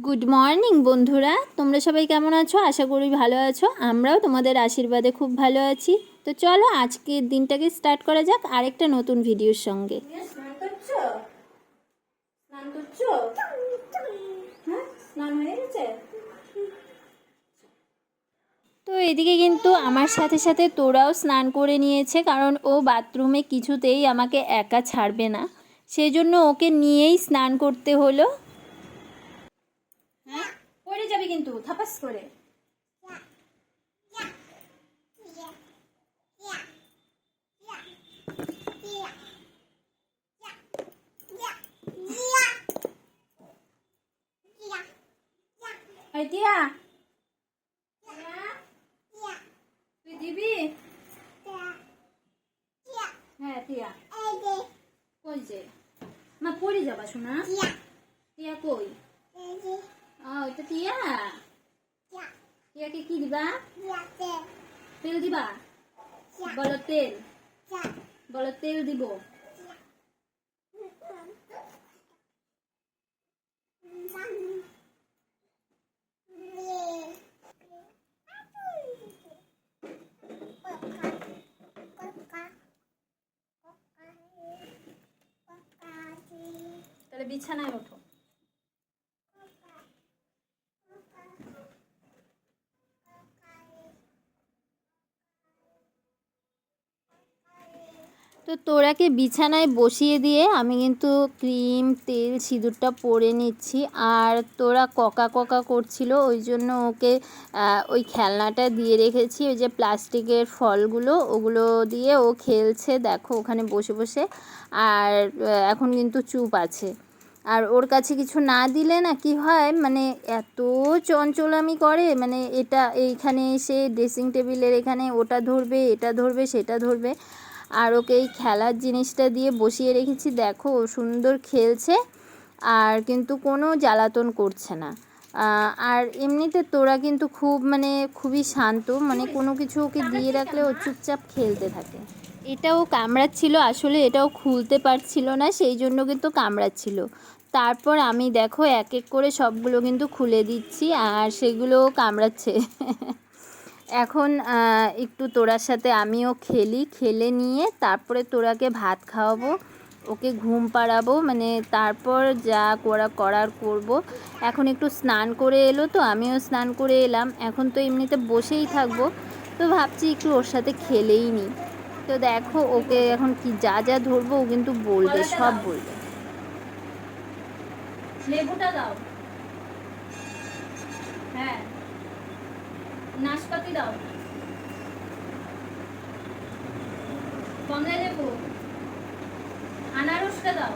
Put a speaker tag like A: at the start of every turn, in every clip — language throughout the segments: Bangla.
A: গুড মর্নিং বন্ধুরা, তোমরা সবাই কেমন আছো? আশা করি ভালো আছো। আমরাও তোমাদের আশীর্বাদে খুব ভালো আছি। তো চলো আজকের দিনটাকে স্টার্ট করা যাক আরেকটা নতুন ভিডিওর সঙ্গে। তো এদিকে কিন্তু আমার সাথে সাথে তোরাও স্নান করে নিয়েছে, কারণ ও বাথরুমে কিছুতেই আমাকে একা ছাড়বে না, সেই জন্য ওকে নিয়েই স্নান করতে হলো। হ্যাঁ, পড়ে যাবে কিন্তু থাপাস করে। টিয়া, তুই দিবি? হ্যাঁ টিয়া কই যে মা পড়ে যাবা শোনা। টিয়া কই? এটা টিয়া। টিয়াকে কি দিবা? তেল দিবা? বলো তেল, বলো তেল দিব। তাহলে বিছানায় ওঠো। তো তোরাকে বিছানায় বসিয়ে দিয়ে আমি কিন্তু ক্রিম তেল সিঁদুরটা পরে নিচ্ছি। আর তোরা ককা ককা করছিল, ওই জন্য ওকে ওই খেলনাটা দিয়ে রেখেছি, ওই যে প্লাস্টিকের ফলগুলো, ওগুলো দিয়ে ও খেলছে দেখো ওখানে বসে বসে। আর এখন কিন্তু চুপ আছে। আর ওর কাছে কিছু না দিলে না কি হয়, মানে এত চঞ্চলামি করে, মানে এটা এইখানে এসে ড্রেসিং টেবিলের এখানে ওটা ধরবে, এটা ধরবে, সেটা ধরবে। আর ওকে এই খেলার জিনিসটা দিয়ে বসিয়ে রেখেছি, দেখো সুন্দর খেলছে আর কিন্তু কোনো জ্বালাতন করছে না। আর এমনিতে তোরা কিন্তু খুবই শান্ত, মানে কোনো কিছু ওকে দিয়ে রাখলে ও চুপচাপ খেলতে থাকে। এটাও কামড়াচ্ছিল, আসলে এটাও খুলতে পারছিল না, সেই জন্য কিন্তু কামড়াচ্ছিল। তারপর আমি দেখো এক এক করে সবগুলো কিন্তু খুলে দিচ্ছি আর সেগুলোও কামড়াচ্ছে। এখন একটু তোরার সাথে আমিও খেলে নিয়ে তারপরে তোরাকে ভাত খাওয়াবো, ওকে ঘুম পাড়াবো, মানে তারপর যা করার করব। এখন একটু স্নান করে এলো, তো আমিও স্নান করে এলাম। এখন তো এমনিতে বসেই থাকবো, তো ভাবছি একটু ওর সাথে খেলেই নিই। তো দেখো ওকে এখন কি যা যা ধরবো ও কিন্তু বলবে, সব বলবে। লেবুটা দাও, হ্যাঁ নাশপাতি দাও, কমলা লেবু, আনারসটা দাও,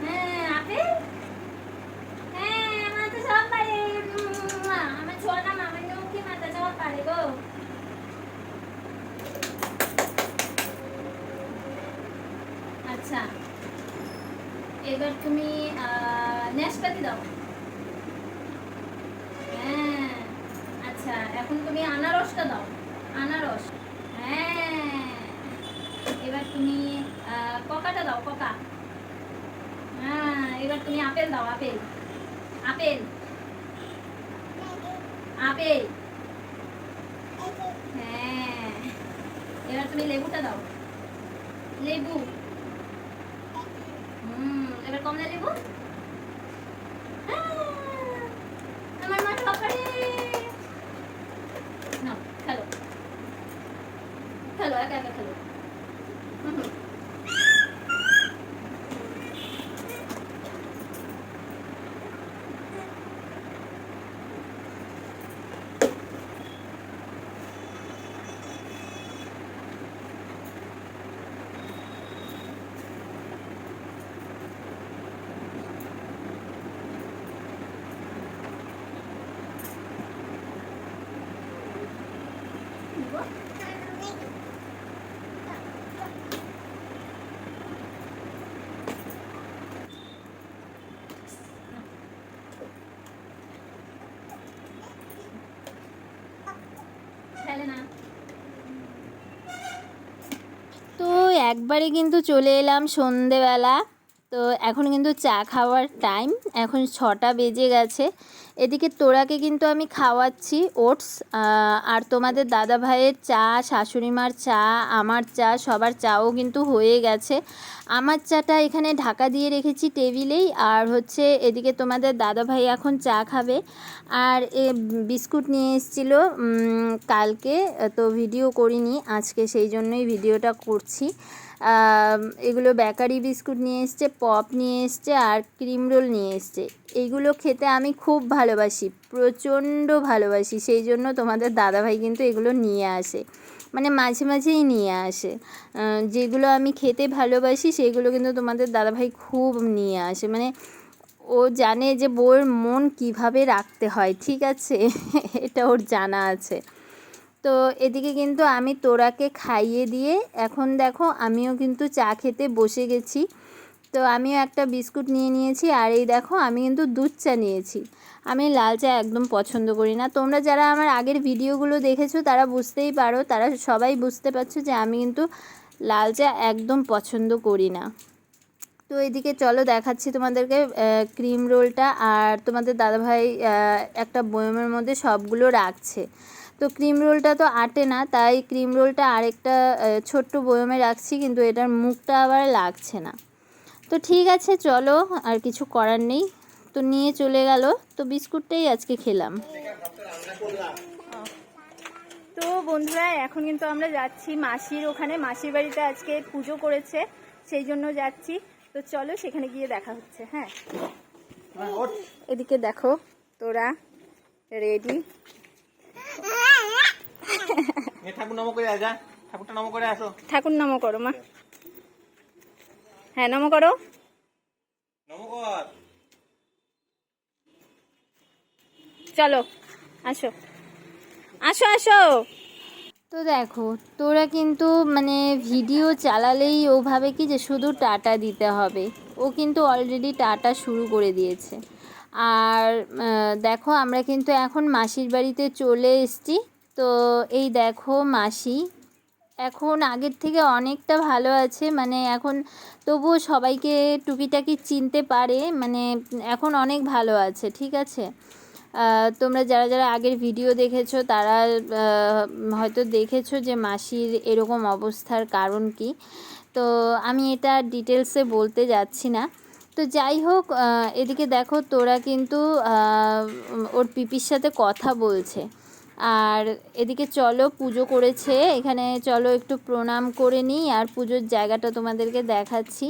A: হ্যাঁ আপেল, হ্যাঁ আমার তো সব পারে, আমার ছোটা মামার লক্ষ্মী মাথা সব পারে গো। আচ্ছা এবার তুমি নাশপাতি দাও। হ্যাঁ আচ্ছা এখন তুমি আনারসটা দাও, আনারস, হ্যাঁ এবার তুমি কোকাটা দাও, কোকা, হ্যাঁ এবার তুমি আপেল দাও, আপেল, আপেল, আপেল, হ্যাঁ এবার তুমি লেবুটা দাও, লেবু, এবার কমলা লেবু, আমার মা সকালে না খেলো, খেলো একা একা খেলো। একবারে কিন্তু চলে এলাম সন্ধেবেলা। তো এখন কিন্তু চা খাওয়ার টাইম, এখন 6টা বেজে গেছে। এদিকে তোরাকে কিন্তু আমি খাওয়াচ্ছি ওটস, আর তোমাদের দাদা ভাইয়ের চা, শাশুড়ি মার চা, আমার চা, সবার চাও কিন্তু হয়ে গেছে। আমার চাটা এখানে ঢাকা দিয়ে রেখেছি টেবিলেই, আর হচ্ছে এদিকে তোমাদের দাদা ভাই এখন চা খাবে। আর বিস্কুট নিয়ে এসেছিলো কালকে, তো ভিডিও করিনি আজকে, সেই জন্যই ভিডিওটা করছি। এগুলো বেকারি বিস্কুট নিয়ে এসছে, পপ নিয়ে এসছে, আর ক্রিম রোল নিয়ে এসছে। এইগুলো খেতে আমি খুব ভালোবাসি, প্রচণ্ড ভালোবাসি, সেই জন্য তোমাদের দাদাভাই কিন্তু এগুলো নিয়ে আসে, মানে মাঝে মাঝেই নিয়ে আসে। যেগুলো আমি খেতে ভালোবাসি সেগুলো কিন্তু তোমাদের দাদাভাই খুব নিয়ে আসে, মানে ও জানে যে বউয়ের মন কিভাবে রাখতে হয়, ঠিক আছে এটা ওর জানা আছে। তো এদিকে কিন্তু আমি তোরাকে খাইয়ে দিয়ে এখন দেখো আমিও কিন্তু চা খেতে বসে গেছি। তো আমিও একটা বিস্কুট নিয়ে নিয়েছি, আর এই দেখো আমি কিন্তু দুধ চা নিয়েছি। আমি লাল চা একদম পছন্দ করি না। তোমরা যারা আমার আগের ভিডিওগুলো দেখেছো তারা বুঝতেই পারো, তারা সবাই বুঝতে পারছো যে আমি কিন্তু লাল চা একদম পছন্দ করি না। তো এদিকে চলো দেখাচ্ছি তোমাদেরকে ক্রিম রোলটা, আর তোমাদের দাদাভাই একটা বয়মের মধ্যে সবগুলো রাখছে। তো ক্রিম রোলটা তো আটে না, তাই ক্রিম রোলটা আরেকটা ছোট্ট বয়মে রাখছি, কিন্তু এটার মুখটা আবার লাগছে না। তো ঠিক আছে চলো, আর কিছু করার নেই, তো নিয়ে চলে গেল। তো বিস্কুটটাই আজকে খেলাম। তো বন্ধুরা এখন কিন্তু আমরা যাচ্ছি মাসির ওখানে, মাসির বাড়িতে আজকে পুজো করেছে, সেই জন্য যাচ্ছি। তো চলো সেখানে গিয়ে দেখা হচ্ছে। হ্যাঁ, এদিকে দেখো তোরা রেডি। ঠাকুর নম করো মা। হ্যাঁ নম করো। চলো আসো আসো আসো। তো দেখো তোরা কিন্তু মানে ভিডিও চালালেই ও ভাবে কি যে শুধু টাটা দিতে হবে, ও কিন্তু অলরেডি টাটা শুরু করে দিয়েছে। আর দেখো আমরা কিন্তু এখন মাসির বাড়িতে চলে এসেছি। তো এই দেখো মাসি এখন আগের থেকে অনেকটা ভালো আছে, মানে এখন তবুও সবাইকে টুকিটাকি চিনতে পারে, মানে এখন অনেক ভালো আছে, ঠিক আছে। তোমরা যারা যারা আগের ভিডিও দেখেছো তারা হয়তো দেখেছো যে মাসির এরকম অবস্থার কারণ কি। তো আমি এটা ডিটেলসে বলতে যাচ্ছি না। তো যাই হোক, এদিকে দেখো তোরা কিন্তু ওর পিপির সাথে কথা বলছে। আর এদিকে চলো পুজো করেছে এখানে, চলো একটু প্রণাম করে নিই, আর পুজোর জায়গাটা তোমাদেরকে দেখাচ্ছি।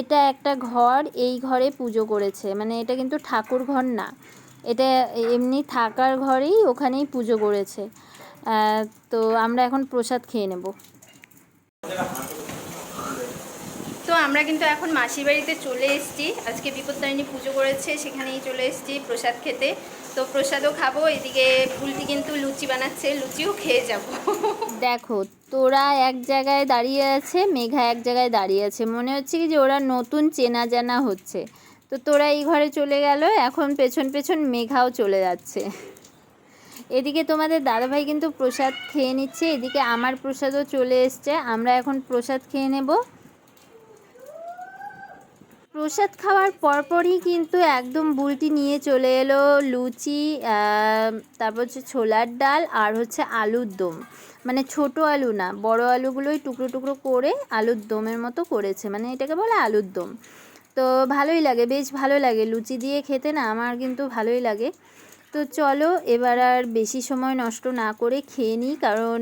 A: এটা একটা ঘর, এই ঘরে পুজো করেছে, মানে এটা কিন্তু ঠাকুর ঘর না, এটা এমনি থাকার ঘরেই, ওখানেই পুজো করেছে। তো আমরা এখন প্রসাদ খেয়ে নেব। তো আমরা কিন্তু এখন মাসির বাড়িতে চলে এসেছি, আজকে বিপত্তারিণী পুজো করেছে, সেখানেই চলে এসেছি প্রসাদ খেতে। তো প্রসাদও খাবো, এদিকে বুলটি কিন্তু লুচি বানাচ্ছে, লুচিও খেয়ে যাব। দেখো তোরা এক জায়গায় দাঁড়িয়ে আছে, মেঘা এক জায়গায় দাঁড়িয়ে আছে, মনে হচ্ছে কি যে ওরা নতুন চেনা জানা হচ্ছে। তো তোরা এই ঘরে চলে গেল, এখন পেছন পেছন মেঘাও চলে যাচ্ছে। এদিকে তোমাদের দাদাভাই কিন্তু প্রসাদ খেয়ে নিচ্ছে, এদিকে আমার প্রসাদও চলে এসছে, আমরা এখন প্রসাদ খেয়ে নেব। প্রসাদ খাওয়ার পরপরই কিন্তু একদম বুলটি নিয়ে চলে এলো লুচি, তারপর হচ্ছে ছোলার ডাল, আর হচ্ছে আলুর দম, মানে ছোট আলু না, বড় আলুগুলোই টুকরো টুকরো করে আলুর দমের মতো করেছে, মানে এটাকে বলে আলুর দম। তো ভালোই লাগে, বেশ ভালো লাগে লুচি দিয়ে খেতে, না আমার কিন্তু ভালোই লাগে। তো চলো এবার আর বেশি সময় নষ্ট না করে খেয়ে নিই, কারণ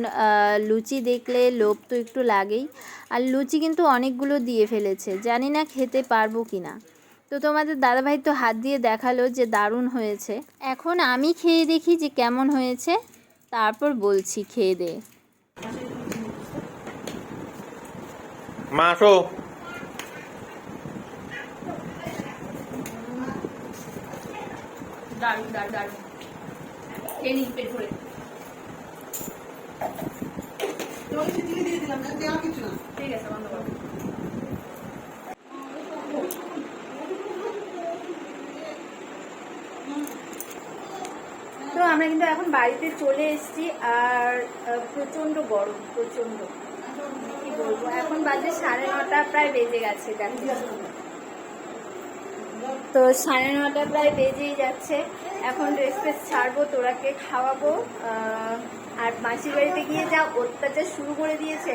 A: লুচি দেখলে লোভ তো একটু লাগেই, আর লুচি কিন্তু অনেকগুলো দিয়ে ফেলেছে, জানি না খেতে পারবো কি না। তো তোমাদের দাদাভাই তো হাত দিয়ে দেখালো যে দারুণ হয়েছে, এখন আমি খেয়ে দেখি যে কেমন হয়েছে, তারপর বলছি খেয়ে দে।
B: মাসো
A: দারুণ দারুণ দারুণ, খেয়ে নিই পেট ভরে। ঠিক আছে বন্ধ করো। তো আমরা কিন্তু এখন বাড়িতে চলে এসেছি, আর প্রচণ্ড গরম, প্রচণ্ড কি করবো। এখন বাজে 9:30, প্রায় বেজে গেছে দেখো। তো 9:30 প্রায় বেজেই যাচ্ছে। এখন ড্রেস ফ্রেস ছাড়বো, তোরাকে খাওয়াবো। আর মাসির বাড়িতে গিয়ে যা অত্যাচার শুরু করে দিয়েছে,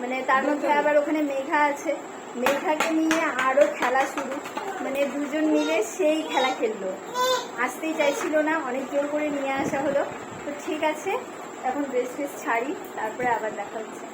A: মানে তার মধ্যে আবার ওখানে মেঘা আছে, মেঘাকে নিয়ে আরও খেলা শুরু, মানে দুজন মিলে সেই খেলা খেললো। আসতেই চাইছিল না, অনেক জোর করে নিয়ে আসা হলো। তো ঠিক আছে, এখন ড্রেস ফ্রেস ছাড়ি, তারপরে আবার দেখা হচ্ছে।